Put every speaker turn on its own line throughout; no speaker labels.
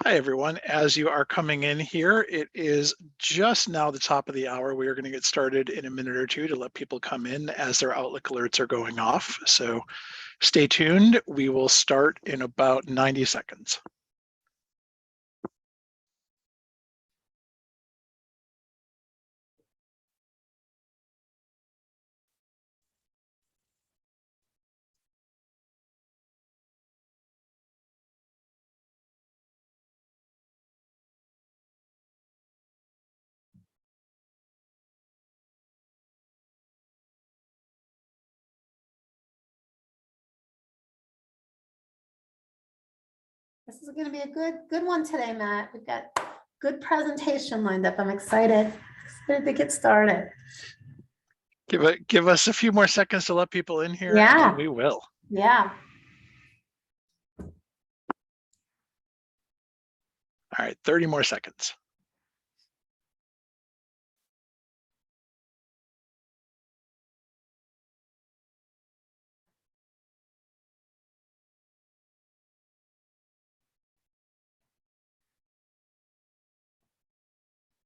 Hi, everyone. As you are coming in here, it is just now the top of the hour. We are going to get started in a minute or two to let people come in as their Outlook alerts are going off. So stay tuned. We will start in about 90 seconds.
This is going to be a good one today, Matt. We've got good presentation lined up. I'm excited to get started.
Give us a few more seconds to let people in here,
Yeah.
and we will.
Yeah.
All right, 30 more seconds.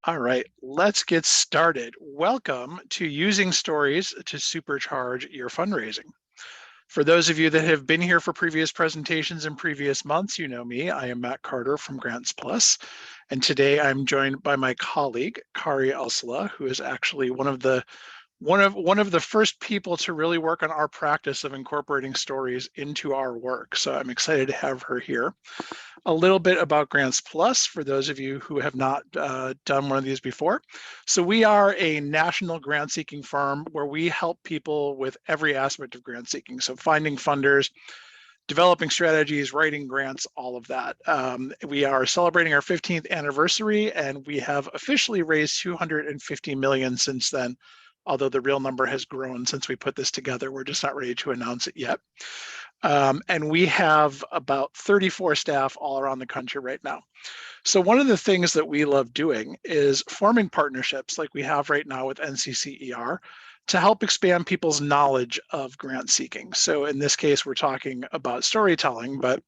All right, let's get started. Welcome to Using Stories to Supercharge Your Fundraising. For those of you that have been here for previous presentations in previous months, you know me. I am Matt Carter from Grants Plus, and today I'm joined by my colleague, Kari Elsala, who is actually one of the first people to really work on our practice of incorporating stories into our work. So I'm excited to have her here. A little bit about Grants Plus for those of you who have not done one of these before. So we are a national grant seeking firm where we help people with every aspect of grant seeking. So finding funders, developing strategies, writing grants, all of that. We are celebrating our 15th anniversary, and we have officially raised $250 million since then. Although the real number has grown since we put this together, we're just not ready to announce it yet. And we have about 34 staff all around the country right now. So one of the things that we love doing is forming partnerships like we have right now with NCCER to help expand people's knowledge of grant seeking. So in this case, we're talking about storytelling, but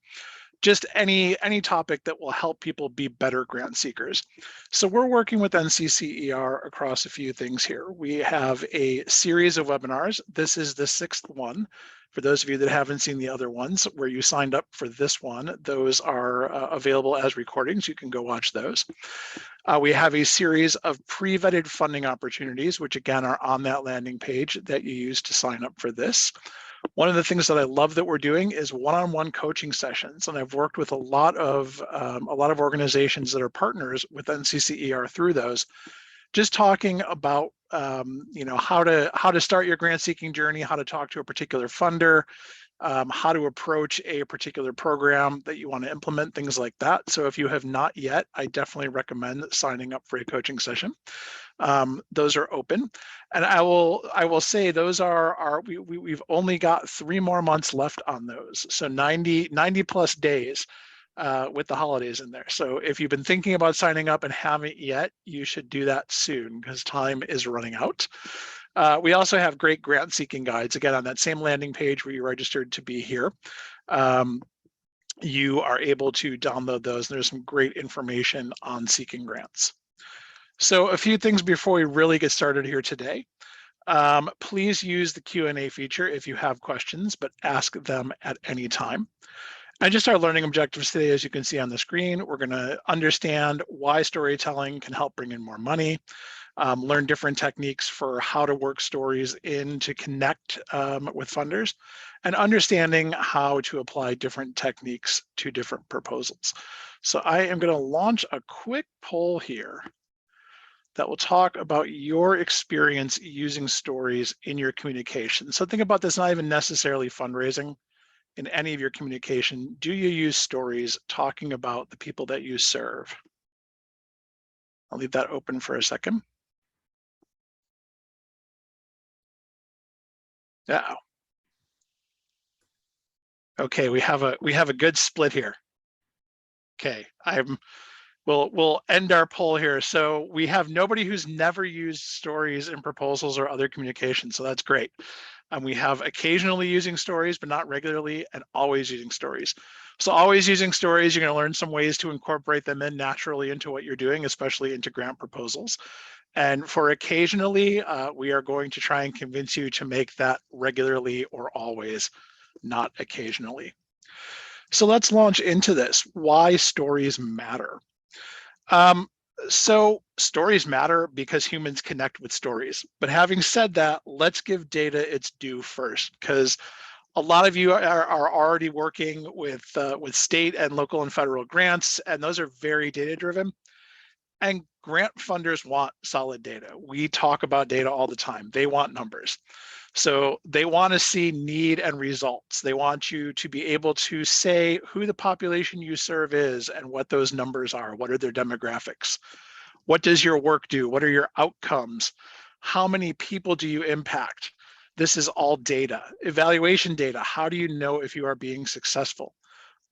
just any topic that will help people be better grant seekers. So we're working with NCCER across a few things here. We have a series of webinars. This is the 6th one. For those of you that haven't seen the other ones where you signed up for this one, those are available as recordings. You can go watch those. We have a series of pre-vetted funding opportunities, which again are on that landing page that you use to sign up for this. One of the things that I love that we're doing is one-on-one coaching sessions, and I've worked with a lot of organizations that are partners with NCCER through those, just talking about how to start your grant seeking journey, how to talk to a particular funder, how to approach a particular program that you want to implement, things like that. So if you have not yet, I definitely recommend signing up for a coaching session. Those are open, and I will say those we've only got 3 more months left on those, so 90 plus days with the holidays in there. So if you've been thinking about signing up and haven't yet, you should do that soon because time is running out. We also have great grant seeking guides, again, on that same landing page where you registered to be here. You are able to download those, and there's some great information on seeking grants. So a few things before we really get started here today. Please use the Q&A feature if you have questions, but ask them at any time. And just our learning objectives today, as you can see on the screen, we're going to understand why storytelling can help bring in more money, learn different techniques for how to work stories in to connect with funders, and understanding how to apply different techniques to different proposals. So I am going to launch a quick poll here that will talk about your experience using stories in your communication. So think about this, not even necessarily fundraising. In any of your communication, do you use stories talking about the people that you serve? I'll leave that open for a second. Yeah. Okay, we have a good split here. Okay, we'll end our poll here. So we have nobody who's never used stories in proposals or other communications, so that's great. And we have occasionally using stories, but not regularly, and always using stories. So always using stories, you're going to learn some ways to incorporate them in naturally into what you're doing, especially into grant proposals. And for occasionally, we are going to try and convince you to make that regularly or always, not occasionally. So let's launch into this. Why stories matter. So stories matter because humans connect with stories. But having said that, let's give data its due first, because a lot of you are already working with state and local and federal grants, and those are very data driven. And grant funders want solid data. We talk about data all the time. They want numbers. So they want to see need and results. They want you to be able to say who the population you serve is and what those numbers are. What are their demographics? What does your work do? What are your outcomes? How many people do you impact? This is all data. Evaluation data. How do you know if you are being successful?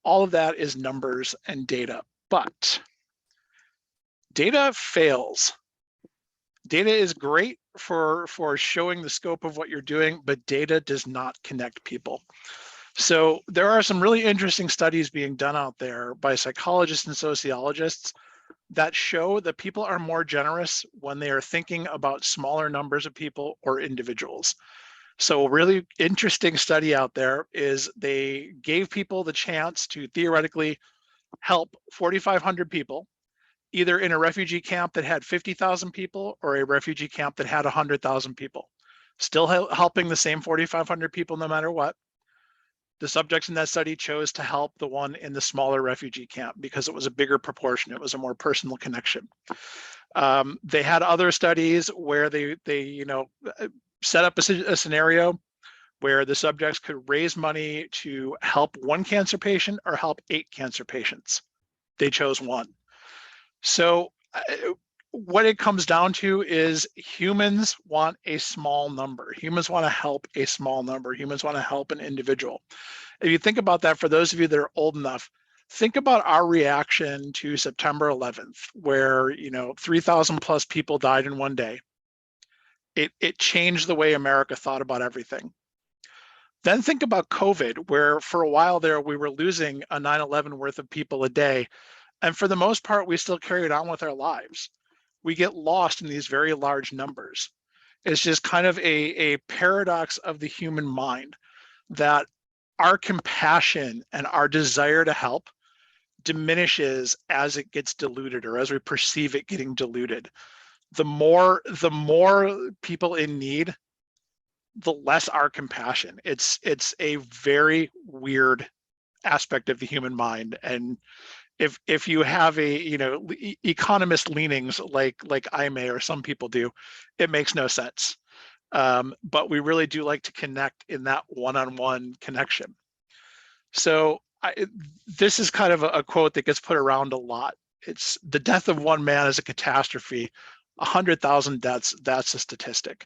All of that is numbers and data. But data fails. Data is great for showing the scope of what you're doing, but data does not connect people. So there are some really interesting studies being done out there by psychologists and sociologists that show that people are more generous when they are thinking about smaller numbers of people or individuals. So a really interesting study out there is they gave people the chance to theoretically help 4,500 people, either in a refugee camp that had 50,000 people or a refugee camp that had 100,000 people, still helping the same 4,500 people no matter what. The subjects in that study chose to help the one in the smaller refugee camp because it was a bigger proportion. It was a more personal connection. They had other studies where they set up a scenario where the subjects could raise money to help one cancer patient or help 8 cancer patients. They chose one. So what it comes down to is humans want a small number. Humans want to help a small number. Humans want to help an individual. If you think about that, for those of you that are old enough, think about our reaction to September 11th, where 3,000 plus people died in one day. It changed the way America thought about everything. Then think about COVID, where for a while there we were losing a 9/11 worth of people a day. And for the most part, we still carried on with our lives. We get lost in these very large numbers. It's just kind of a paradox of the human mind that our compassion and our desire to help diminishes as it gets diluted or as we perceive it getting diluted. The more people in need, the less our compassion. It's a very weird aspect of the human mind. And if you have a economist leanings like I may or some people do, it makes no sense. But we really do like to connect in that one-on-one connection. So this is kind of a quote that gets put around a lot. It's the death of one man is a catastrophe. 100,000 deaths, that's a statistic.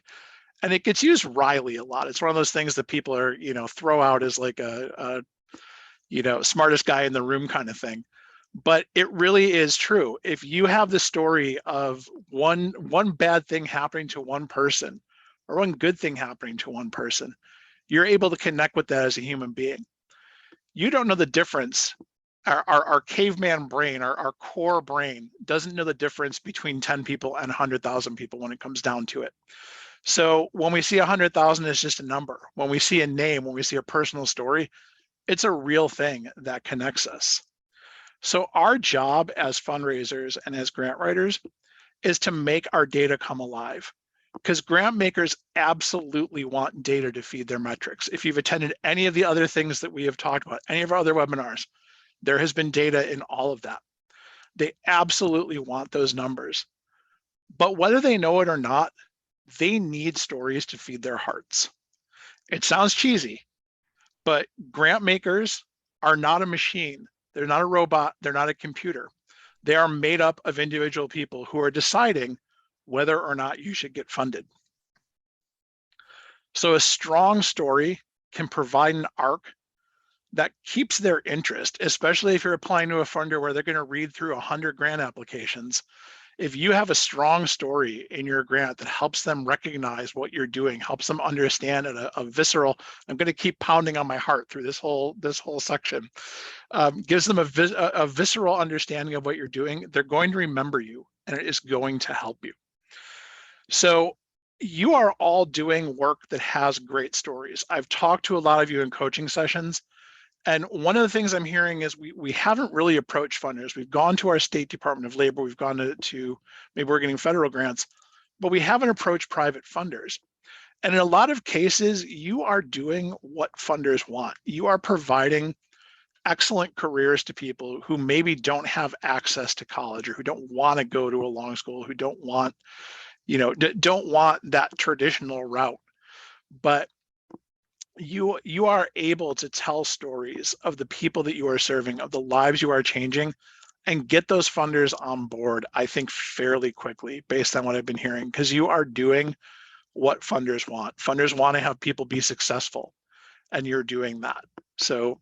And it gets used wryly a lot. It's one of those things that people are, throw out as like a smartest guy in the room kind of thing. But it really is true. If you have the story of one bad thing happening to one person or one good thing happening to one person, you're able to connect with that as a human being. You don't know the difference. Our caveman brain, our core brain doesn't know the difference between 10 people and 100,000 people when it comes down to it. So when we see 100,000 as just a number, when we see a name, when we see a personal story, it's a real thing that connects us. So our job as fundraisers and as grant writers is to make our data come alive, because grant makers absolutely want data to feed their metrics. If you've attended any of the other things that we have talked about, any of our other webinars, there has been data in all of that. They absolutely want those numbers. But whether they know it or not, they need stories to feed their hearts. It sounds cheesy, but grant makers are not a machine. They're not a robot. They're not a computer. They are made up of individual people who are deciding whether or not you should get funded. So a strong story can provide an arc that keeps their interest, especially if you're applying to a funder where they're going to read through 100 grant applications. If you have a strong story in your grant that helps them recognize what you're doing, helps them understand at a visceral, I'm going to keep pounding on my heart through this whole section, gives them a visceral understanding of what you're doing, they're going to remember you and it is going to help you. So you are all doing work that has great stories. I've talked to a lot of you in coaching sessions, and one of the things I'm hearing is we haven't really approached funders. We've gone to our State Department of Labor, we've gone to maybe we're getting federal grants, but we haven't approached private funders. And in a lot of cases, you are doing what funders want. You are providing excellent careers to people who maybe don't have access to college or who don't want to go to a long school, who don't want, don't want that traditional route. But you are able to tell stories of the people that you are serving, of the lives you are changing, and get those funders on board, I think, fairly quickly based on what I've been hearing, because you are doing what funders want. Funders want to have people be successful, and you're doing that. So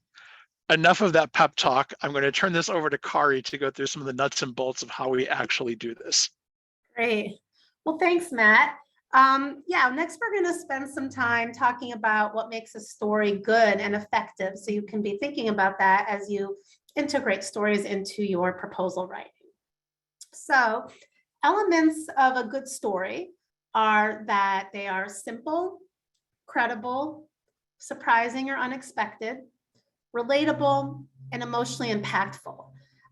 enough of that pep talk. I'm going to turn this over to Kari to go through some of the nuts and bolts of how we actually do this.
Great. Well, thanks, Matt. Yeah, next we're going to spend some time talking about what makes a story good and effective. So you can be thinking about that as you integrate stories into your proposal writing. So elements of a good story are that they are simple, credible, surprising or unexpected, relatable, and emotionally impactful.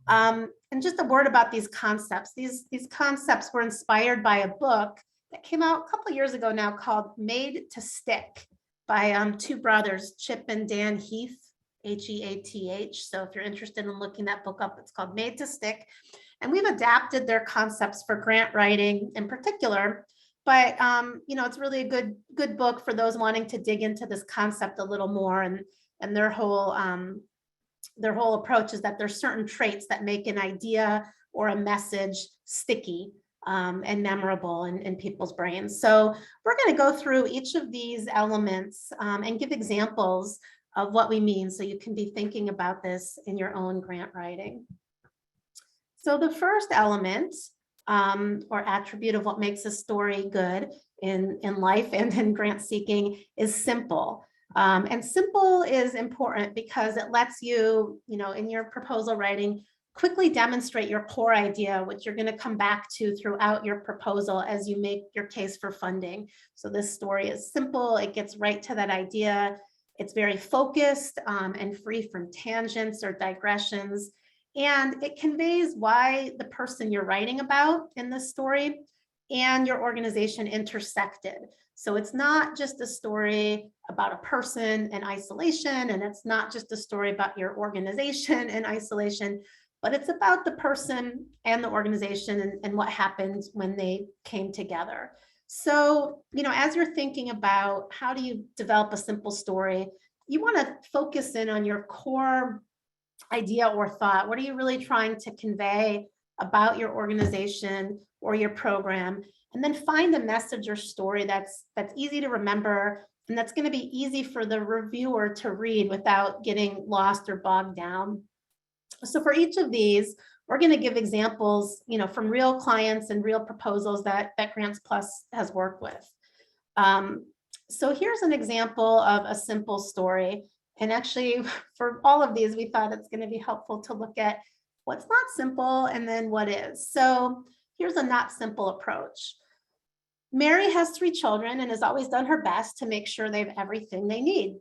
And just a word about these concepts. These concepts were inspired by a book that came out a couple of years ago now called Made to Stick by two brothers, Chip and Dan Heath, Heath. So if you're interested in looking that book up, it's called Made to Stick. And we've adapted their concepts for grant writing in particular. But it's really a good book for those wanting to dig into this concept a little more. And their whole approach is that there's certain traits that make an idea or a message sticky and memorable in people's brains. So we're going to go through each of these elements and give examples of what we mean, so you can be thinking about this in your own grant writing. So the first element or attribute of what makes a story good in life and in grant seeking is simple. And simple is important because it lets you, in your proposal writing, quickly demonstrate your core idea, which you're going to come back to throughout your proposal as you make your case for funding. So this story is simple. It gets right to that idea. It's very focused and free from tangents or digressions. And it conveys why the person you're writing about in this story and your organization intersected. So it's not just a story about a person in isolation, and it's not just a story about your organization in isolation, but it's about the person and the organization and what happened when they came together. So, as you're thinking about how do you develop a simple story, you want to focus in on your core idea or thought. What are you really trying to convey about your organization or your program? And then find a message or story that's easy to remember and that's going to be easy for the reviewer to read without getting lost or bogged down. So for each of these, we're going to give examples, from real clients and real proposals that Grants Plus has worked with. So here's an example of a simple story. And actually, for all of these, we thought it's going to be helpful to look at what's not simple and then what is. So here's a not simple approach. Mary has 3 children and has always done her best to make sure they have everything they need.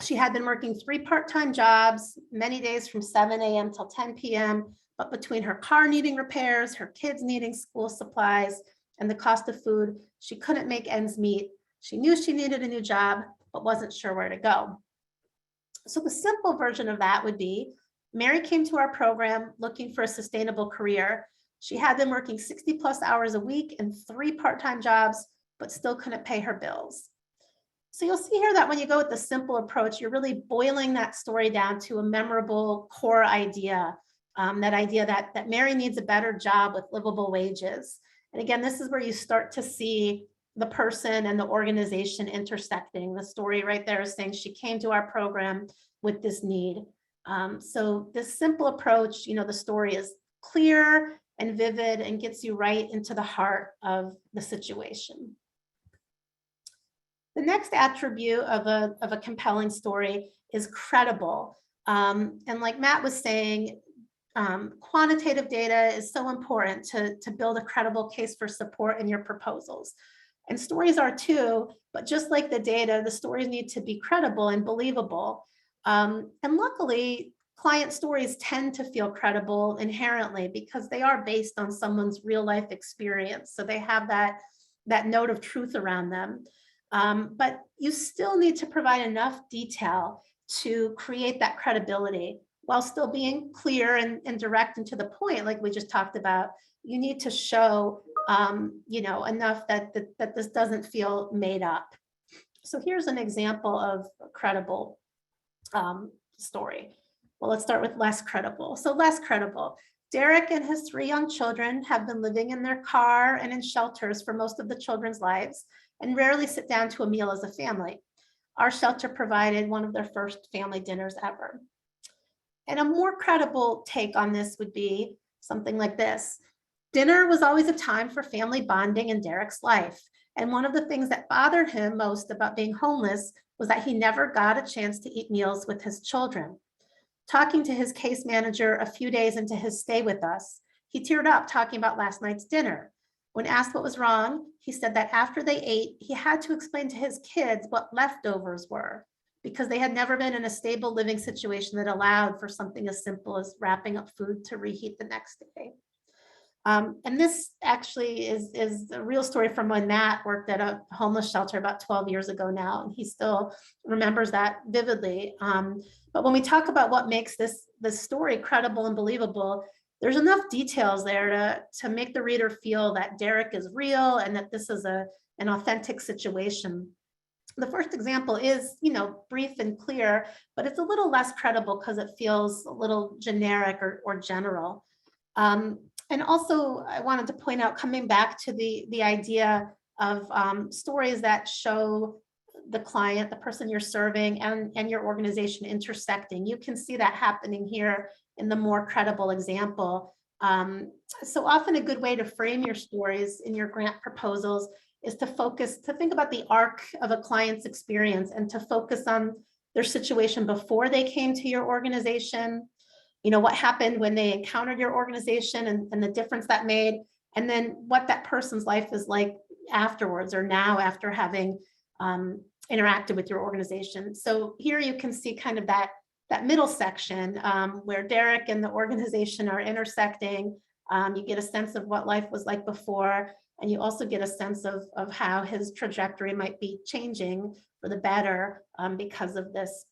She had been working 3 part-time jobs, many days from 7 a.m. till 10 p.m., but between her car needing repairs, her kids needing school supplies, and the cost of food, she couldn't make ends meet. She knew she needed a new job, but wasn't sure where to go. So the simple version of that would be, Mary came to our program looking for a sustainable career. She had been working 60 plus hours a week and 3 part-time jobs, but still couldn't pay her bills. So you'll see here that when you go with the simple approach, you're really boiling that story down to a memorable core idea, that idea that Mary needs a better job with livable wages. And again, this is where you start to see the person and the organization intersecting. The story right there is saying she came to our program with this need. So this simple approach, the story is clear, and vivid and gets you right into the heart of the situation. The next attribute of a compelling story is credible. And like Matt was saying, quantitative data is so important to build a credible case for support in your proposals. And stories are too, but just like the data, the stories need to be credible and believable. And luckily, client stories tend to feel credible inherently because they are based on someone's real life experience. So they have that note of truth around them. But you still need to provide enough detail to create that credibility while still being clear and direct and to the point, like we just talked about. You need to show enough that this doesn't feel made up. So here's an example of a credible story. Well, let's start with less credible. So less credible. Derek and his 3 young children have been living in their car and in shelters for most of the children's lives and rarely sit down to a meal as a family. Our shelter provided one of their first family dinners ever. And a more credible take on this would be something like this. Dinner was always a time for family bonding in Derek's life. And one of the things that bothered him most about being homeless was that he never got a chance to eat meals with his children. Talking to his case manager a few days into his stay with us, he teared up talking about last night's dinner. When asked what was wrong, he said that after they ate, he had to explain to his kids what leftovers were because they had never been in a stable living situation that allowed for something as simple as wrapping up food to reheat the next day. And this actually is a real story from when Matt worked at a homeless shelter about 12 years ago now, and he still remembers that vividly. But when we talk about what makes this story credible and believable, there's enough details there to make the reader feel that Derek is real and that this is an authentic situation. The first example is, brief and clear, but it's a little less credible because it feels a little generic or general. And also, I wanted to point out, coming back to the idea of stories that show the client, the person you're serving, and your organization intersecting. You can see that happening here in the more credible example. So often a good way to frame your stories in your grant proposals is to think about the arc of a client's experience and to focus on their situation before they came to your organization, what happened when they encountered your organization and the difference that made, and then what that person's life is like afterwards or now after having interacted with your organization. So here you can see kind of that middle section where Derek and the organization are intersecting. You get a sense of what life was like before, and you also get a sense of how his trajectory might be changing for the better because of this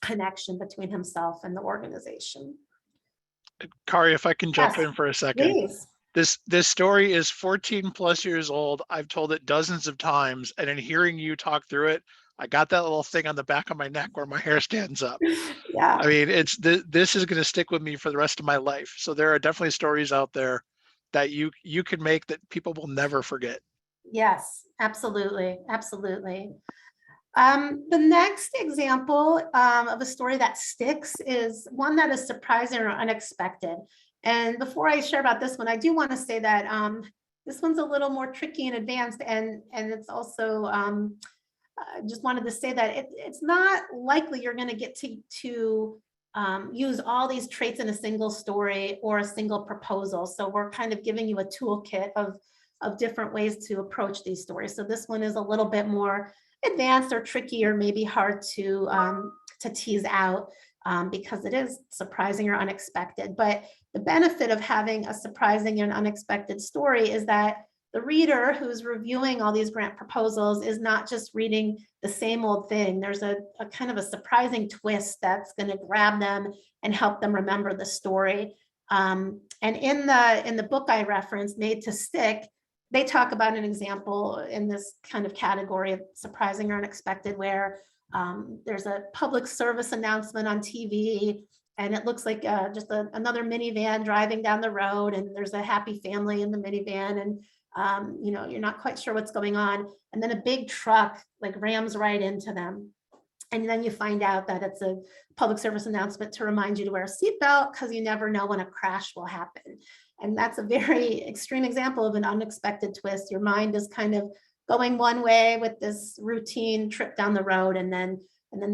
connection between himself and the organization.
Kari, if I can jump in for a second.
Please.
This story is 14 plus years old. I've told it dozens of times, and in hearing you talk through it, I got that little thing on the back of my neck where my hair stands up.
Yeah.
I mean, this is going to stick with me for the rest of my life. So there are definitely stories out there that you can make that people will never forget.
Yes, absolutely. Absolutely. The next example of a story that sticks is one that is surprising or unexpected. And before I share about this one, I do want to say that this one's a little more tricky and advanced, and it's also I just wanted to say that it's not likely you're going to get to use all these traits in a single story or a single proposal. So we're kind of giving you a toolkit of different ways to approach these stories. So this one is a little bit more advanced or tricky or maybe hard to tease out because it is surprising or unexpected. But the benefit of having a surprising and unexpected story is that the reader who's reviewing all these grant proposals is not just reading the same old thing. There's a kind of a surprising twist that's going to grab them and help them remember the story. And in the book I referenced, Made to Stick, they talk about an example in this kind of category of surprising or unexpected where there's a public service announcement on TV and it looks like just another minivan driving down the road, and there's a happy family in the minivan, and you're not quite sure what's going on. And then a big truck like rams right into them. And then you find out that it's a public service announcement to remind you to wear a seatbelt because you never know when a crash will happen. And that's a very extreme example of an unexpected twist. Your mind is kind of going one way with this routine trip down the road, and then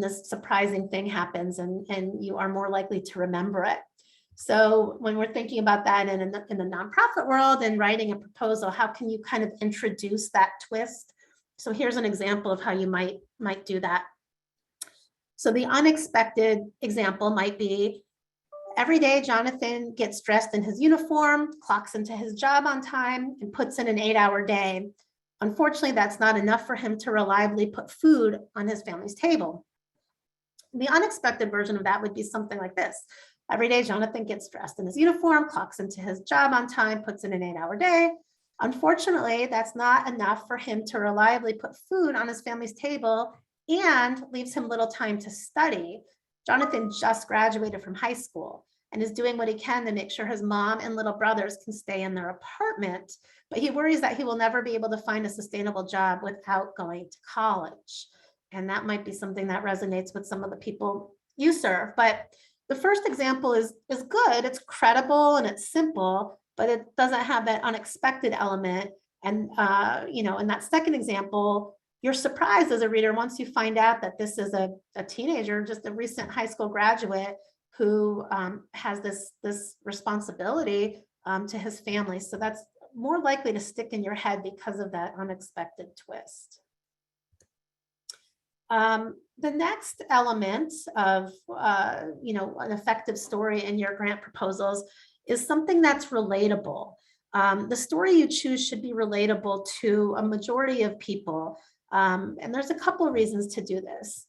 this surprising thing happens, and you are more likely to remember it. So when we're thinking about that in the nonprofit world and writing a proposal, how can you kind of introduce that twist? So here's an example of how you might do that. So the unexpected example might be, every day Jonathan gets dressed in his uniform, clocks into his job on time, and puts in an 8-hour day. Unfortunately, that's not enough for him to reliably put food on his family's table. The unexpected version of that would be something like this. Every day, Jonathan gets dressed in his uniform, clocks into his job on time, puts in an 8-hour day. Unfortunately, that's not enough for him to reliably put food on his family's table and leaves him little time to study. Jonathan just graduated from high school and is doing what he can to make sure his mom and little brothers can stay in their apartment, but he worries that he will never be able to find a sustainable job without going to college. And that might be something that resonates with some of the people you serve. But the first example is good, it's credible and it's simple, but it doesn't have that unexpected element. And in that second example, you're surprised as a reader once you find out that this is a teenager, just a recent high school graduate who has this responsibility to his family. So that's more likely to stick in your head because of that unexpected twist. The next element of an effective story in your grant proposals is something that's relatable. The story you choose should be relatable to a majority of people. And there's a couple of reasons to do this.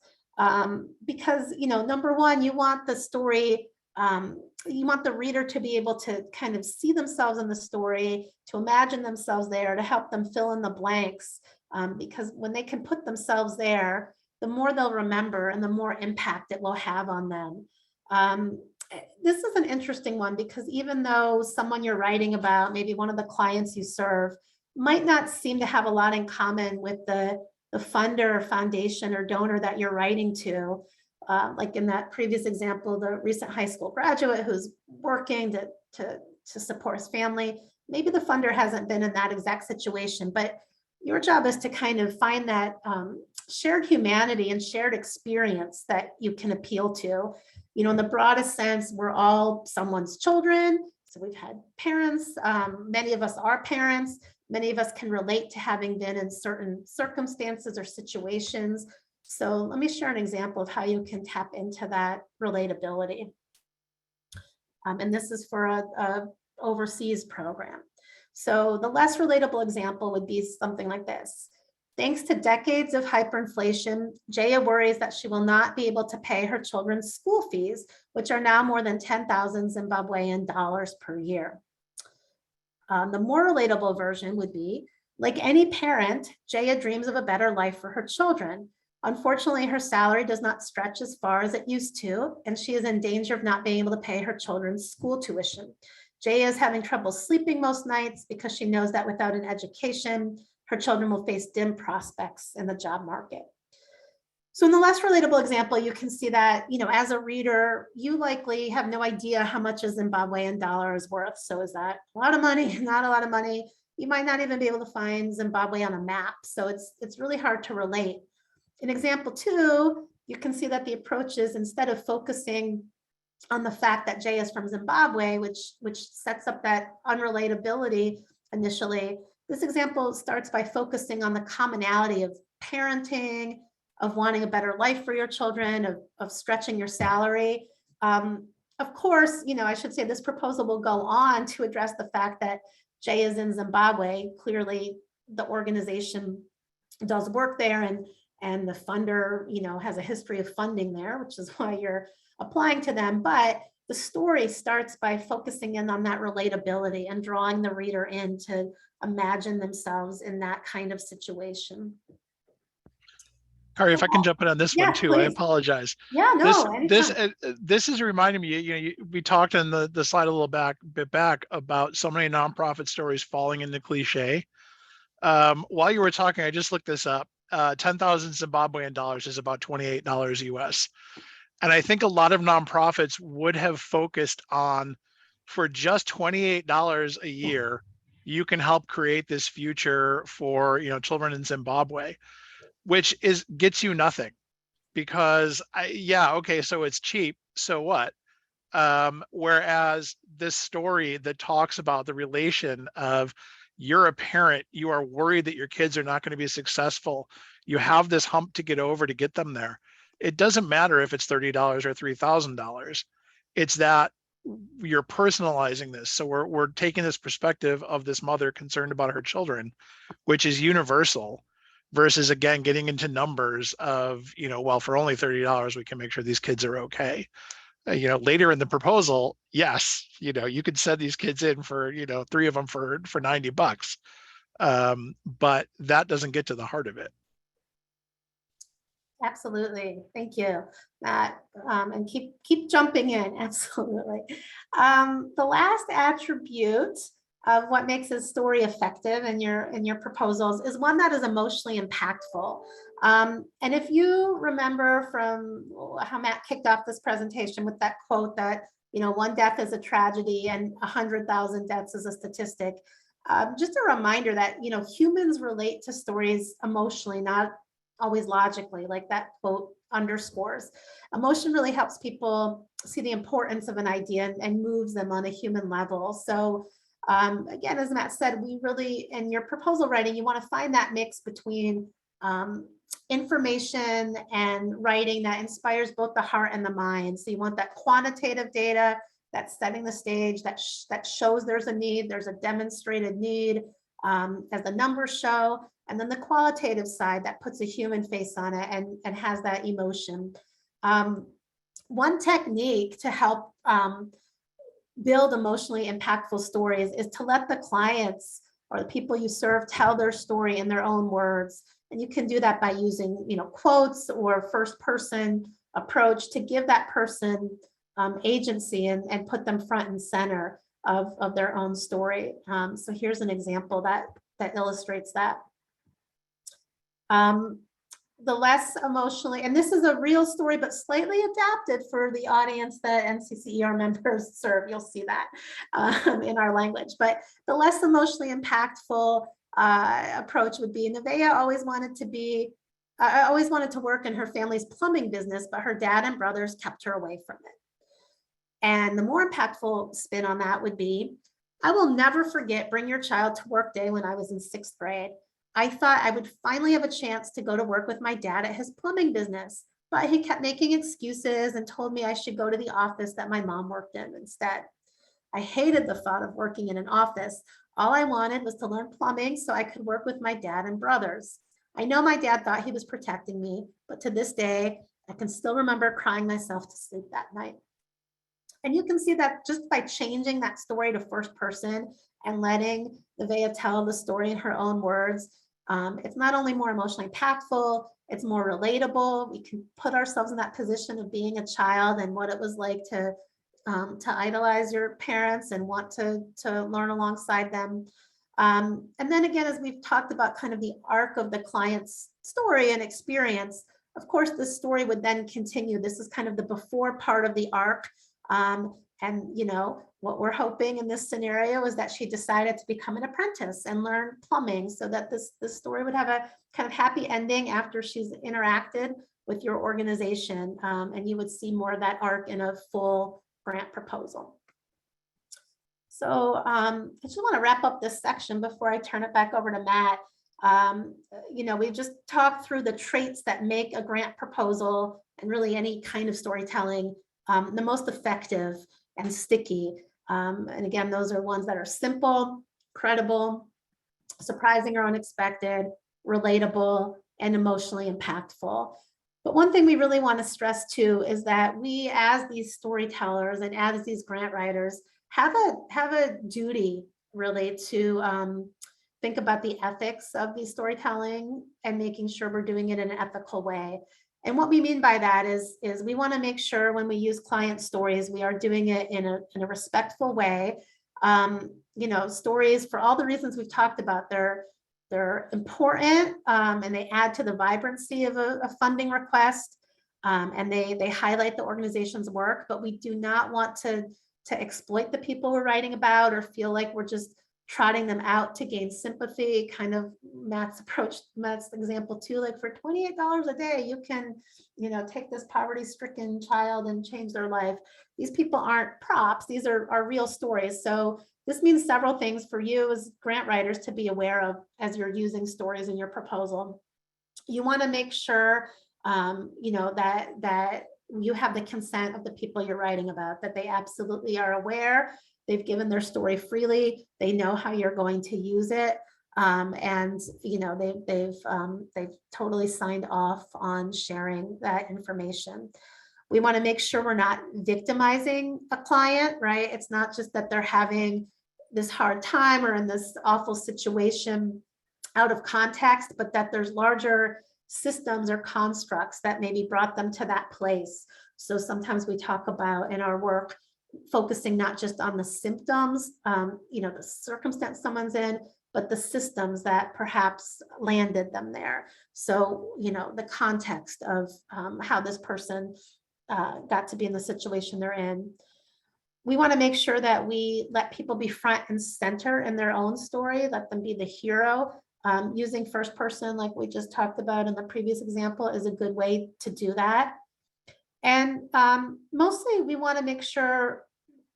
Because, number one, you want the story, you want the reader to be able to kind of see themselves in the story, to imagine themselves there, to help them fill in the blanks. Because when they can put themselves there, the more they'll remember and the more impact it will have on them. This is an interesting one because even though someone you're writing about, maybe one of the clients you serve, might not seem to have a lot in common with the funder or foundation or donor that you're writing to. Like in that previous example, the recent high school graduate who's working to support his family, maybe the funder hasn't been in that exact situation, but your job is to kind of find that shared humanity and shared experience that you can appeal to. In the broadest sense, we're all someone's children. So we've had parents, many of us are parents. Many of us can relate to having been in certain circumstances or situations. So let me share an example of how you can tap into that relatability. And this is for a overseas program. So the less relatable example would be something like this. Thanks to decades of hyperinflation, Jaya worries that she will not be able to pay her children's school fees, which are now more than 10,000 Zimbabwean dollars per year. The more relatable version would be, like any parent, Jaya dreams of a better life for her children. Unfortunately, her salary does not stretch as far as it used to, and she is in danger of not being able to pay her children's school tuition. Jaya is having trouble sleeping most nights because she knows that without an education, her children will face dim prospects in the job market. So in the less relatable example, you can see that, as a reader, you likely have no idea how much a Zimbabwean dollar is worth. So is that a lot of money? Not a lot of money. You might not even be able to find Zimbabwe on a map. So it's really hard to relate. In example 2, you can see that the approach is, instead of focusing on the fact that Jay is from Zimbabwe, which sets up that unrelatability initially, this example starts by focusing on the commonality of parenting, of wanting a better life for your children, of stretching your salary. Of course, I should say this proposal will go on to address the fact that Jay is in Zimbabwe. Clearly, the organization does work there, and the funder, has a history of funding there, which is why you're applying to them. But the story starts by focusing in on that relatability and drawing the reader in to imagine themselves in that kind of situation.
Kari, if I can jump in on this one too,
please.
I apologize.
Yeah, no.
This is reminding me. We talked in the slide a little bit back about so many nonprofit stories falling into cliche. While you were talking, I just looked this up. 10,000 Zimbabwean dollars is about $28 US. And I think a lot of nonprofits would have focused on For just $28 a year, you can help create this future for, children in Zimbabwe, which gets you nothing because okay, so it's cheap. So what? Whereas this story that talks about the relation of you're a parent, you are worried that your kids are not going to be successful. You have this hump to get over to get them there. It doesn't matter if it's $30 or $3,000. It's that you're personalizing this. So we're taking this perspective of this mother concerned about her children, which is universal, versus again getting into numbers of, well, for only $30 we can make sure these kids are okay. Later in the proposal, yes, you could send these kids in for, 3 of them for $90. But that doesn't get to the heart of it.
Absolutely. Thank you, Matt. And keep jumping in. Absolutely. The last attribute of what makes a story effective in your proposals is one that is emotionally impactful. And if you remember from how Matt kicked off this presentation with that quote that, one death is a tragedy and 100,000 deaths is a statistic, just a reminder that, humans relate to stories emotionally, not always logically, like that quote underscores. Emotion really helps people see the importance of an idea and moves them on a human level. So again, as Matt said, we really, in your proposal writing, you want to find that mix between information and writing that inspires both the heart and the mind. So you want that quantitative data that's setting the stage, that shows there's a need, there's a demonstrated need, as the numbers show, and then the qualitative side that puts a human face on it and has that emotion. One technique to help build emotionally impactful stories is to let the clients or the people you serve tell their story in their own words. And you can do that by using, quotes or first person approach to give that person agency and put them front and center of their own story. So here's an example that illustrates that. The less emotionally, and this is a real story, but slightly adapted for the audience that NCCER members serve. You'll see that in our language. But the less emotionally impactful approach would be, Nevaeh always wanted to work in her family's plumbing business, but her dad and brothers kept her away from it. And the more impactful spin on that would be, I will never forget Bring Your Child to Work Day when I was in 6th grade. I thought I would finally have a chance to go to work with my dad at his plumbing business, but he kept making excuses and told me I should go to the office that my mom worked in instead. I hated the thought of working in an office. All I wanted was to learn plumbing so I could work with my dad and brothers. I know my dad thought he was protecting me, but to this day, I can still remember crying myself to sleep that night. And you can see that just by changing that story to first person and letting Nevaeh tell the story in her own words, it's not only more emotionally impactful, it's more relatable. We can put ourselves in that position of being a child and what it was like to idolize your parents and want to learn alongside them. And then again, as we've talked about kind of the arc of the client's story and experience, of course, this story would then continue. This is kind of the before part of the arc. And what we're hoping in this scenario is that she decided to become an apprentice and learn plumbing so that this story would have a kind of happy ending after she's interacted with your organization. And you would see more of that arc in a full grant proposal. So I just want to wrap up this section before I turn it back over to Matt. We've just talked through the traits that make a grant proposal and really any kind of storytelling the most effective and sticky. And again, those are ones that are simple, credible, surprising or unexpected, relatable, and emotionally impactful. But one thing we really want to stress too is that we, as these storytellers and as these grant writers, have a duty really to think about the ethics of the storytelling and making sure we're doing it in an ethical way. And what we mean by that is we want to make sure when we use client stories, we are doing it in a respectful way. Stories, for all the reasons we've talked about, they're important and they add to the vibrancy of a funding request, and they highlight the organization's work, but we do not want to to exploit the people we're writing about or feel like we're just trotting them out to gain sympathy. Kind of Matt's example too, like for $28 a day, you can, take this poverty-stricken child and change their life. These people aren't props. These are real stories. So this means several things for you as grant writers to be aware of as you're using stories in your proposal. You want to make sure, that you have the consent of the people you're writing about, that they absolutely are aware. They've given their story freely. They know how you're going to use it. And they've totally signed off on sharing that information. We want to make sure we're not victimizing a client, right? It's not just that they're having this hard time or in this awful situation out of context, but that there's larger systems or constructs that maybe brought them to that place. So sometimes we talk about in our work, focusing not just on the symptoms, the circumstance someone's in, but the systems that perhaps landed them there. So, the context of how this person got to be in the situation they're in. We want to make sure that we let people be front and center in their own story, let them be the hero. Using first person, like we just talked about in the previous example, is a good way to do that. And mostly we want to make sure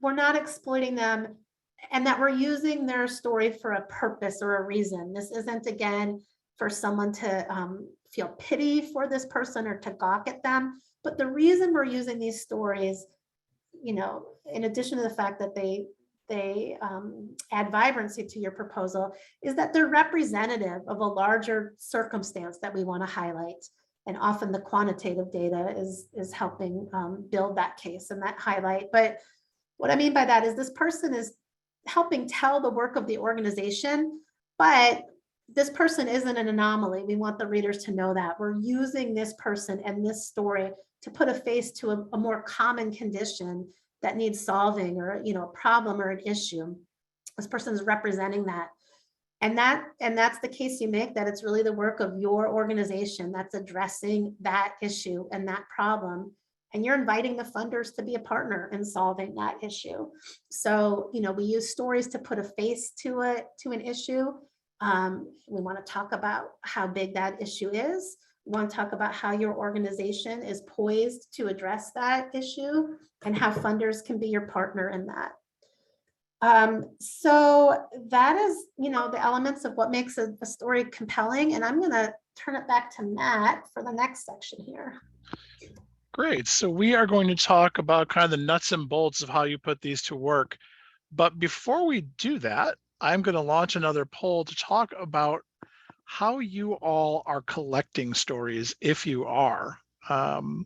we're not exploiting them and that we're using their story for a purpose or a reason. This isn't, again, for someone to feel pity for this person or to gawk at them. But the reason we're using these stories, in addition to the fact that they add vibrancy to your proposal, is that they're representative of a larger circumstance that we want to highlight. And often the quantitative data is helping build that case and that highlight. But what I mean by that is this person is helping tell the work of the organization, but this person isn't an anomaly. We want the readers to know that. We're using this person and this story to put a face to a more common condition that needs solving, or a problem or an issue. This person is representing that. And that's the case you make, that it's really the work of your organization that's addressing that issue and that problem. And you're inviting the funders to be a partner in solving that issue. So, we use stories to put a face to an issue. We want to talk about how big that issue is. We want to talk about how your organization is poised to address that issue and how funders can be your partner in that. So that is, the elements of what makes a story compelling. And I'm going to turn it back to Matt for the next section here.
Great. So we are going to talk about kind of the nuts and bolts of how you put these to work. But before we do that, I'm going to launch another poll to talk about how you all are collecting stories, if you are. And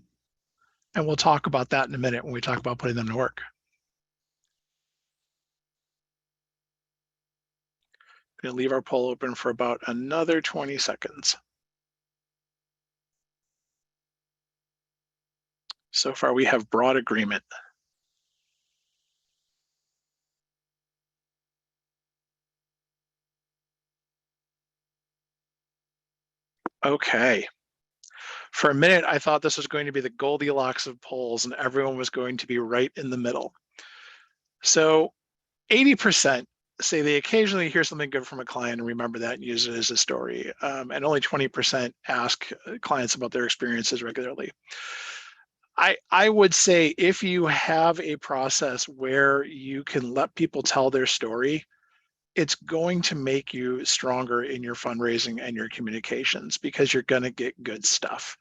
we'll talk about that in a minute when we talk about putting them to work. I'm going to leave our poll open for about another 20 seconds. So far, we have broad agreement. Okay. For a minute, I thought this was going to be the Goldilocks of polls and everyone was going to be right in the middle. So 80% say they occasionally hear something good from a client and remember that and use it as a story. And only 20% ask clients about their experiences regularly. I would say if you have a process where you can let people tell their story, it's going to make you stronger in your fundraising and your communications because you're going to get good stuff.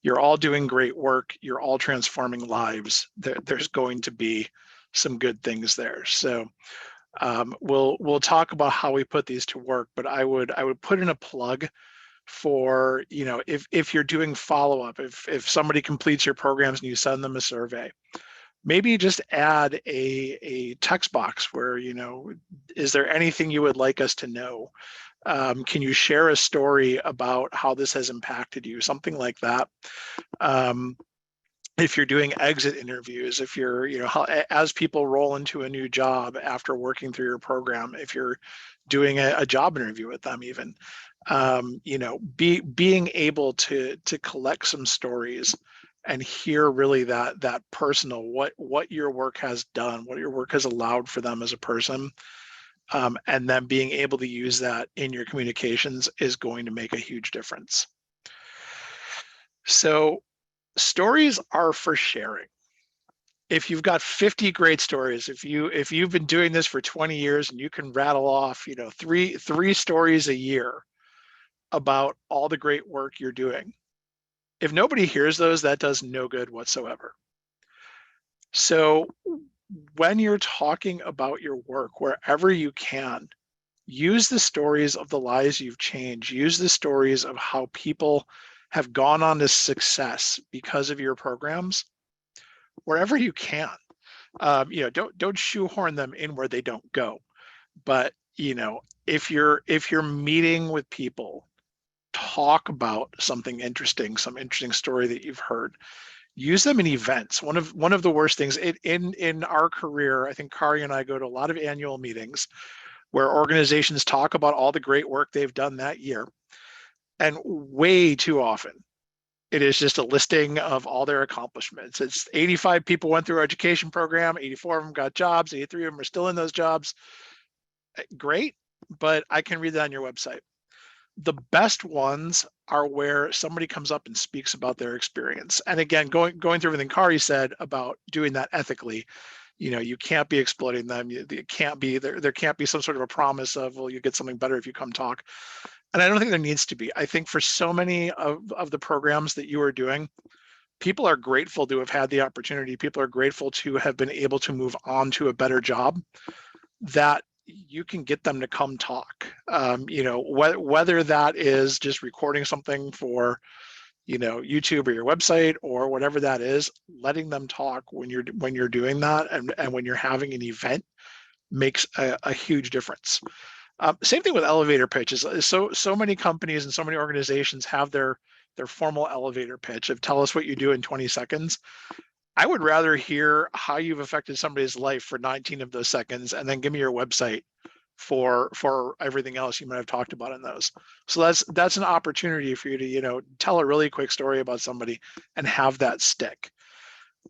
You're all doing great work. You're all transforming lives. There's going to be some good things there. So we'll talk about how we put these to work, but I would put in a plug for, if you're doing follow-up, if somebody completes your programs and you send them a survey, maybe just add a text box where, is there anything you would like us to know? Can you share a story about how this has impacted you? Something like that. If you're doing exit interviews, if you're, as people roll into a new job after working through your program, if you're doing a job interview with them even, being able to collect some stories and hear really that personal, what your work has done, what your work has allowed for them as a person. And then being able to use that in your communications is going to make a huge difference. So stories are for sharing. If you've got 50 great stories, if you've been doing this for 20 years and you can rattle off, three stories a year about all the great work you're doing, if nobody hears those, that does no good whatsoever. So when you're talking about your work, wherever you can, use the stories of the lives you've changed. Use the stories of how people have gone on to success because of your programs, wherever you can. Don't shoehorn them in where they don't go. But if you're meeting with people, talk about something interesting, some interesting story that you've heard. Use them in events. One of the worst things in our career, I think Kari and I go to a lot of annual meetings where organizations talk about all the great work they've done that year. And way too often, it is just a listing of all their accomplishments. It's 85 people went through our education program, 84 of them got jobs, 83 of them are still in those jobs. Great, but I can read that on your website. The best ones are where somebody comes up and speaks about their experience. And again, going through everything Kari said about doing that ethically, you can't be exploiting them. It can't be there can't be some sort of a promise of, well, you get something better if you come talk. And I don't think there needs to be. I think for so many of the programs that you are doing, people are grateful to have had the opportunity. People are grateful to have been able to move on to a better job, that you can get them to come talk. Whether that is just recording something for YouTube or your website or whatever that is, letting them talk when you're doing that, and when you're having an event, makes a huge difference. Same thing with elevator pitches. So many companies and so many organizations have their formal elevator pitch of tell us what you do in 20 seconds. I would rather hear how you've affected somebody's life for 19 of those seconds, and then give me your website for everything else you might have talked about in those. So that's an opportunity for you to tell a really quick story about somebody and have that stick.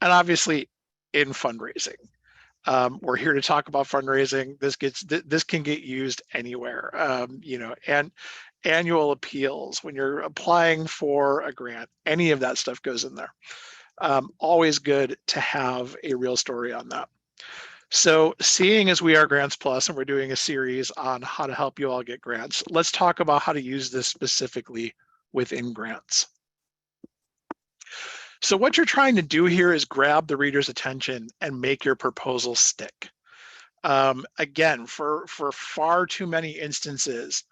And obviously, in fundraising, we're here to talk about fundraising. This can get used anywhere. And annual appeals, when you're applying for a grant, any of that stuff goes in there. Always good to have a real story on that. So seeing as we are Grants Plus and we're doing a series on how to help you all get grants, let's talk about how to use this specifically within grants. So what you're trying to do here is grab the reader's attention and make your proposal stick. Again, for far too many instances,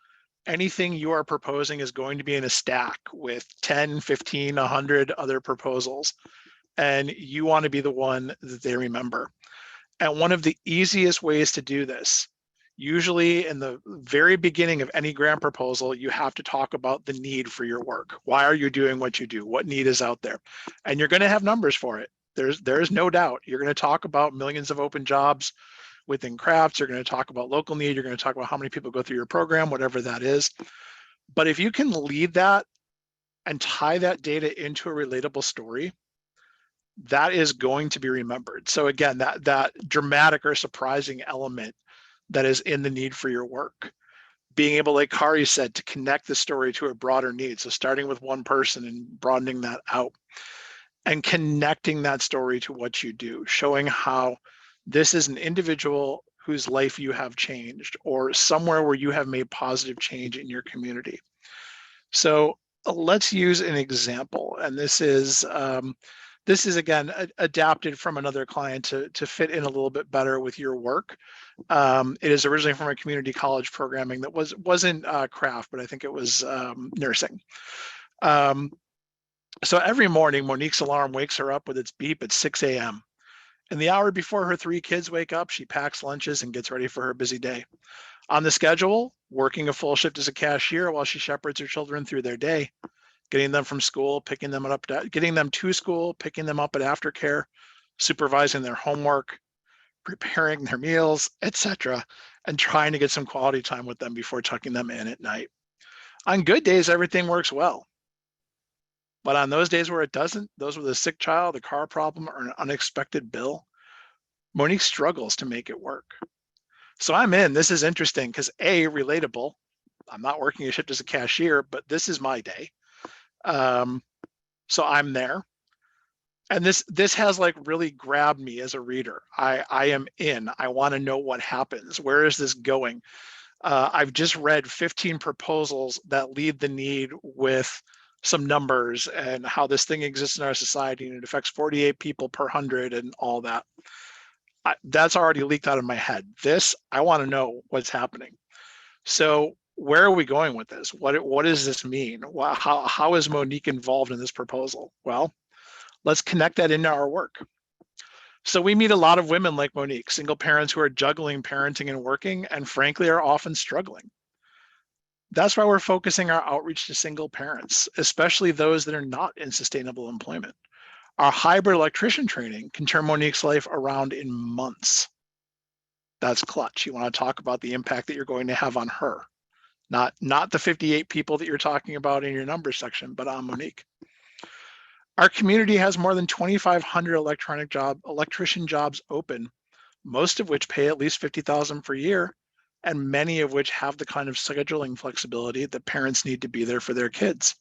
anything you are proposing is going to be in a stack with 10, 15, 100 other proposals, and you want to be the one that they remember. And one of the easiest ways to do this, usually in the very beginning of any grant proposal, you have to talk about the need for your work. Why are you doing what you do? What need is out there? And you're going to have numbers for it. There's no doubt. You're going to talk about millions of open jobs within crafts. You're going to talk about local need. You're going to talk about how many people go through your program, whatever that is. But if you can lead that and tie that data into a relatable story, that is going to be remembered. So again, that dramatic or surprising element that is in the need for your work, being able, like Kari said, to connect the story to a broader need. So starting with one person and broadening that out and connecting that story to what you do, showing how this is an individual whose life you have changed, or somewhere where you have made positive change in your community. So let's use an example. And this is again adapted from another client to fit in a little bit better with your work. It is originally from a community college programming that wasn't craft, but I think it was nursing. So every morning, Monique's alarm wakes her up with its beep at 6 a.m. And the hour before her 3 kids wake up, she packs lunches and gets ready for her busy day. On the schedule, working a full shift as a cashier while she shepherds her children through their day, getting them from school, getting them to school, picking them up at aftercare, supervising their homework, preparing their meals, etc., and trying to get some quality time with them before tucking them in at night. On good days, everything works well. But on those days where it doesn't, those with a sick child, a car problem, or an unexpected bill, Monique struggles to make it work. So I'm in. This is interesting because A, relatable. I'm not working a shift as a cashier, but this is my day. So I'm there. And this has like really grabbed me as a reader. I am in. I want to know what happens. Where is this going? I've just read 15 proposals that lead the need with some numbers and how this thing exists in our society, and it affects 48 people per 100 and all that. That's already leaked out of my head. This, I want to know what's happening. So where are we going with this? What does this mean? How is Monique involved in this proposal? Well, let's connect that into our work. So we meet a lot of women like Monique, single parents who are juggling parenting and working, and frankly are often struggling. That's why we're focusing our outreach to single parents, especially those that are not in sustainable employment. Our hybrid electrician training can turn Monique's life around in months. That's clutch. You want to talk about the impact that you're going to have on her, not the 58 people that you're talking about in your numbers section, but on Monique. Our community has more than 2,500 electrician jobs open, most of which pay at least $50,000 per year, and many of which have the kind of scheduling flexibility that parents need to be there for their kids.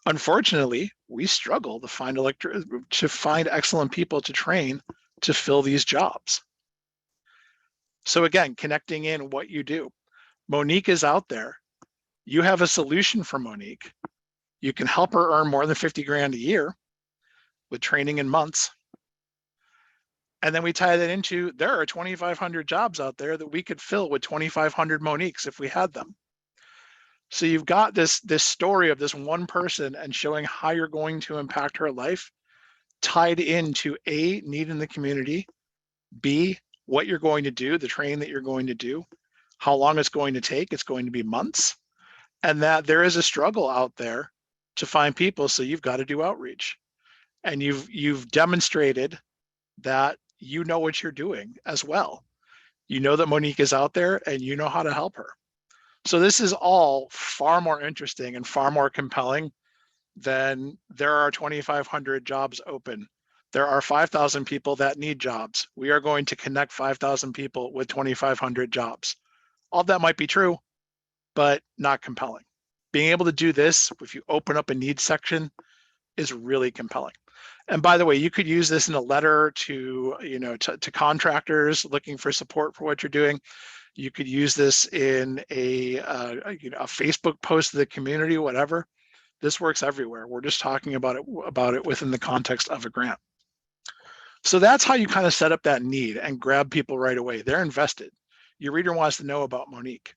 Unfortunately, we struggle to find excellent people to train to fill these jobs. So again, connecting in what you do. Monique is out there. You have a solution for Monique. You can help her earn more than 50 grand a year with training in months. And then we tie that into, there are 2,500 jobs out there that we could fill with 2,500 Moniques if we had them. So you've got this story of this one person and showing how you're going to impact her life tied into A, need in the community, B, what you're going to do, the training that you're going to do, how long it's going to take, it's going to be months, and that there is a struggle out there to find people, so you've got to do outreach. And you've demonstrated that you know what you're doing as well. You know that Monique is out there and you know how to help her. So this is all far more interesting and far more compelling than there are 2,500 jobs open. There are 5,000 people that need jobs. We are going to connect 5,000 people with 2,500 jobs. All that might be true, but not compelling. Being able to do this, if you open up a needs section, is really compelling. And by the way, you could use this in a letter to, to contractors looking for support for what you're doing. You could use this in a Facebook post to the community, whatever. This works everywhere. We're just talking about it within the context of a grant. So that's how you kind of set up that need and grab people right away. They're invested. Your reader wants to know about Monique.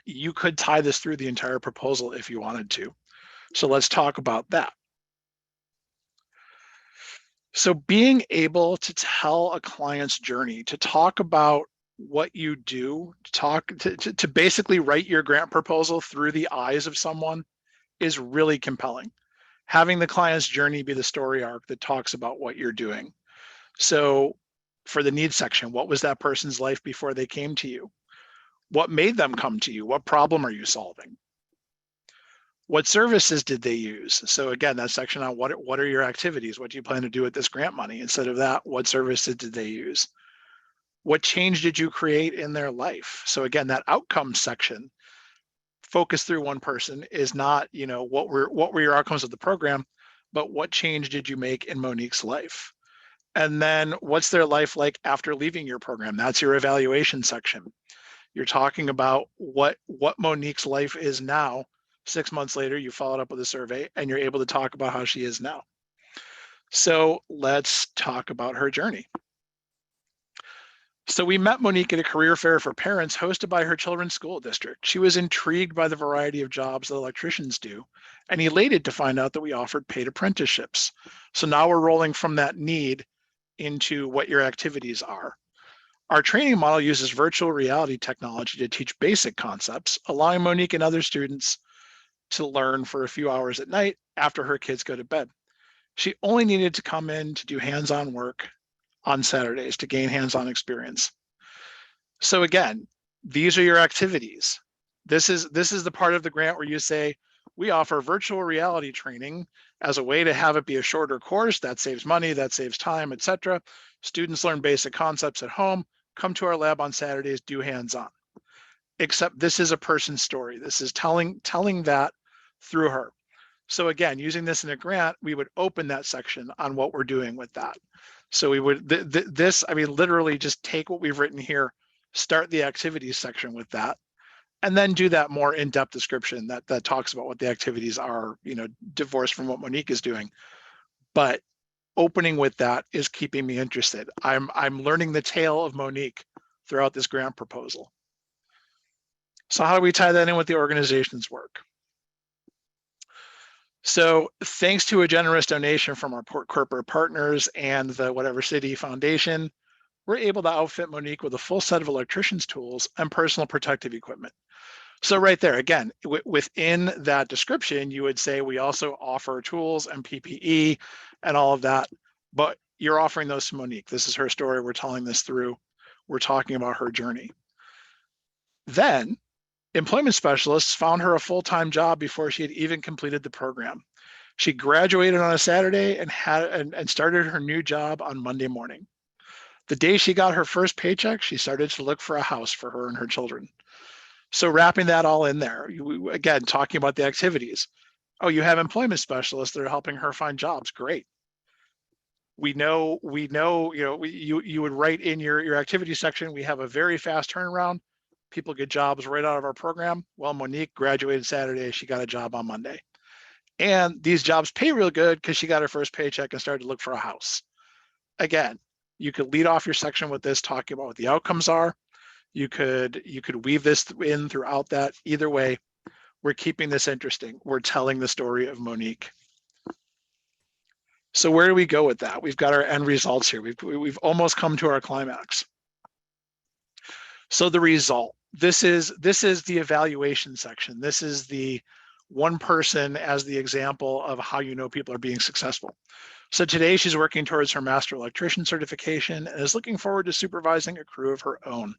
You could tie this through the entire proposal if you wanted to. So let's talk about that. So being able to tell a client's journey, to talk about what you do, to basically write your grant proposal through the eyes of someone is really compelling. Having the client's journey be the story arc that talks about what you're doing. So for the needs section, what was that person's life before they came to you? What made them come to you? What problem are you solving? What services did they use? So again, that section on what are your activities? What do you plan to do with this grant money? Instead of that, what services did they use? What change did you create in their life? So again, that outcome section focused through one person is not, what were your outcomes of the program, but what change did you make in Monique's life? And then what's their life like after leaving your program? That's your evaluation section. You're talking about what Monique's life is now. 6 months later, you followed up with a survey and you're able to talk about how she is now. So let's talk about her journey. So we met Monique at a career fair for parents hosted by her children's school district. She was intrigued by the variety of jobs that electricians do and elated to find out that we offered paid apprenticeships. So now we're rolling from that need into what your activities are. Our training model uses virtual reality technology to teach basic concepts, allowing Monique and other students to learn for a few hours at night after her kids go to bed. She only needed to come in to do hands-on work on Saturdays to gain hands-on experience. So again, these are your activities. This is the part of the grant where you say, We offer virtual reality training as a way to have it be a shorter course. That saves money, that saves time, etc. Students learn basic concepts at home, come to our lab on Saturdays, do hands-on. Except this is a person's story. This is telling that through her. So again, using this in a grant, we would open that section on what we're doing with that. So we would, literally just take what we've written here, start the activities section with that, and then do that more in-depth description that talks about what the activities are, divorced from what Monique is doing. But opening with that is keeping me interested. I'm learning the tale of Monique throughout this grant proposal. So how do we tie that in with the organization's work? So thanks to a generous donation from our corporate partners and the Whatever City Foundation, we're able to outfit Monique with a full set of electrician's tools and personal protective equipment. So right there, again, within that description, you would say we also offer tools and PPE and all of that, but you're offering those to Monique. This is her story. We're telling this through. We're talking about her journey. Then employment specialists found her a full-time job before she had even completed the program. She graduated on a Saturday and started her new job on Monday morning. The day she got her first paycheck, she started to look for a house for her and her children. So wrapping that all in there, again, talking about the activities. Oh, you have employment specialists that are helping her find jobs. Great. We know, you would write in your activity section, we have a very fast turnaround. People get jobs right out of our program. Well, Monique graduated Saturday. She got a job on Monday. And these jobs pay real good because she got her first paycheck and started to look for a house. Again, you could lead off your section with this, talking about what the outcomes are. You could weave this in throughout that. Either way, we're keeping this interesting. We're telling the story of Monique. So where do we go with that? We've got our end results here. We've almost come to our climax. So the result, this is the evaluation section. This is the one person as the example of how you know people are being successful. So today she's working towards her master electrician certification and is looking forward to supervising a crew of her own.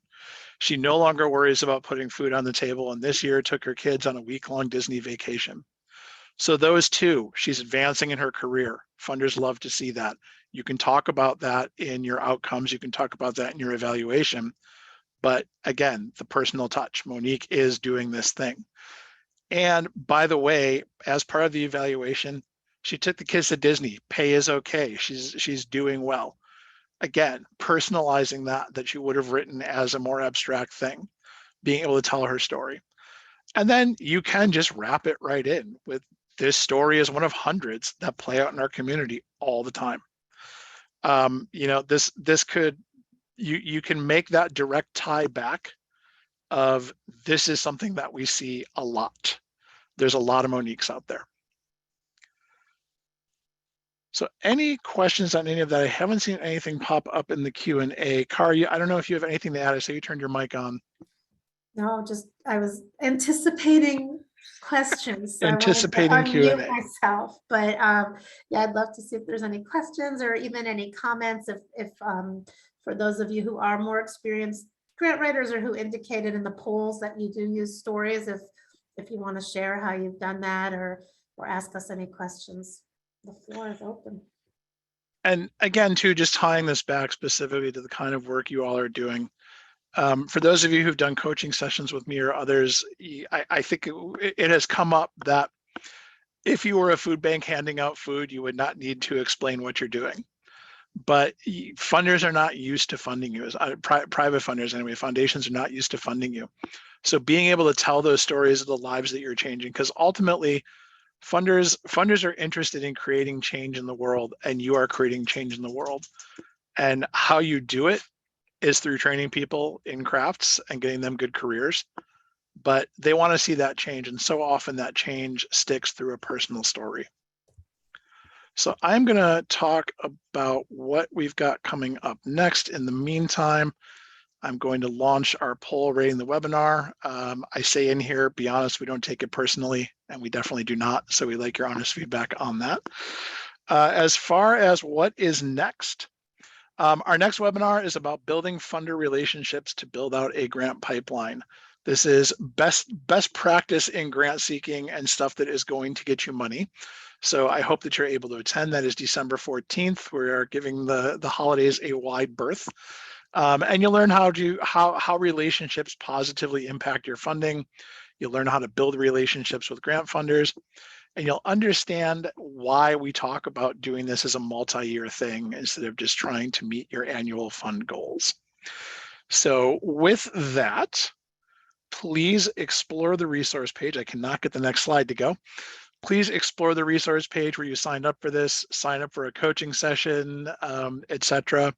She no longer worries about putting food on the table, and this year took her kids on a week-long Disney vacation. So those two, she's advancing in her career. Funders love to see that. You can talk about that in your outcomes. You can talk about that in your evaluation. But again, the personal touch. Monique is doing this thing. And by the way, as part of the evaluation, she took the kids to Disney. Pay is okay. She's doing well. Again, personalizing that you would have written as a more abstract thing, being able to tell her story. And then you can just wrap it right in with this story is one of hundreds that play out in our community all the time. This could, you can make that direct tie back of this is something that we see a lot. There's a lot of Moniques out there. So any questions on any of that? I haven't seen anything pop up in the Q&A. Car, I don't know if you have anything to add. I say you turned your mic on.
No, just I was anticipating questions. So
Anticipating
I wanted to unmute
Q&A.
myself, but yeah, I'd love to see if there's any questions or even any comments if for those of you who are more experienced grant writers or who indicated in the polls that you do use stories, if you want to share how you've done that or ask us any questions, the floor is open.
And again, too, just tying this back specifically to the kind of work you all are doing. For those of you who've done coaching sessions with me or others, I think it has come up that if you were a food bank handing out food, you would not need to explain what you're doing. But funders are not used to funding you. Private funders, anyway, foundations are not used to funding you. So being able to tell those stories of the lives that you're changing, because ultimately, funders are interested in creating change in the world, and you are creating change in the world. And how you do it is through training people in crafts and getting them good careers. But they want to see that change, and so often that change sticks through a personal story. So I'm going to talk about what we've got coming up next. In the meantime, I'm going to launch our poll rating the webinar. I say in here, be honest, we don't take it personally, and we definitely do not. So we like your honest feedback on that. As far as what is next, our next webinar is about building funder relationships to build out a grant pipeline. This is best practice in grant seeking and stuff that is going to get you money. So I hope that you're able to attend. That is December 14th. We are giving the holidays a wide berth. And you'll learn how relationships positively impact your funding. You'll learn how to build relationships with grant funders, and you'll understand why we talk about doing this as a multi-year thing instead of just trying to meet your annual fund goals. So with that, please explore the resource page. I cannot get the next slide to go. Please explore the resource page where you signed up for this, sign up for a coaching session, etc.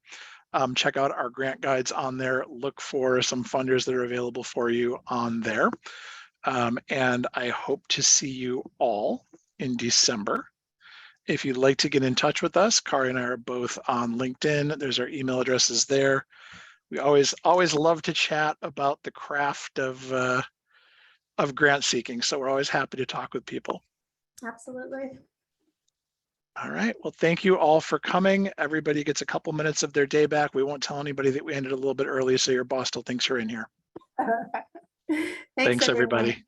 Check out our grant guides on there. Look for some funders that are available for you on there. And I hope to see you all in December. If you'd like to get in touch with us, Kari and I are both on LinkedIn. There's our email addresses there. We always love to chat about the craft of grant seeking. So we're always happy to talk with people.
Absolutely.
All right. Well, thank you all for coming. Everybody gets a couple minutes of their day back. We won't tell anybody that we ended a little bit early, so your boss still thinks you're in here.
Thanks,
Thanks, everybody.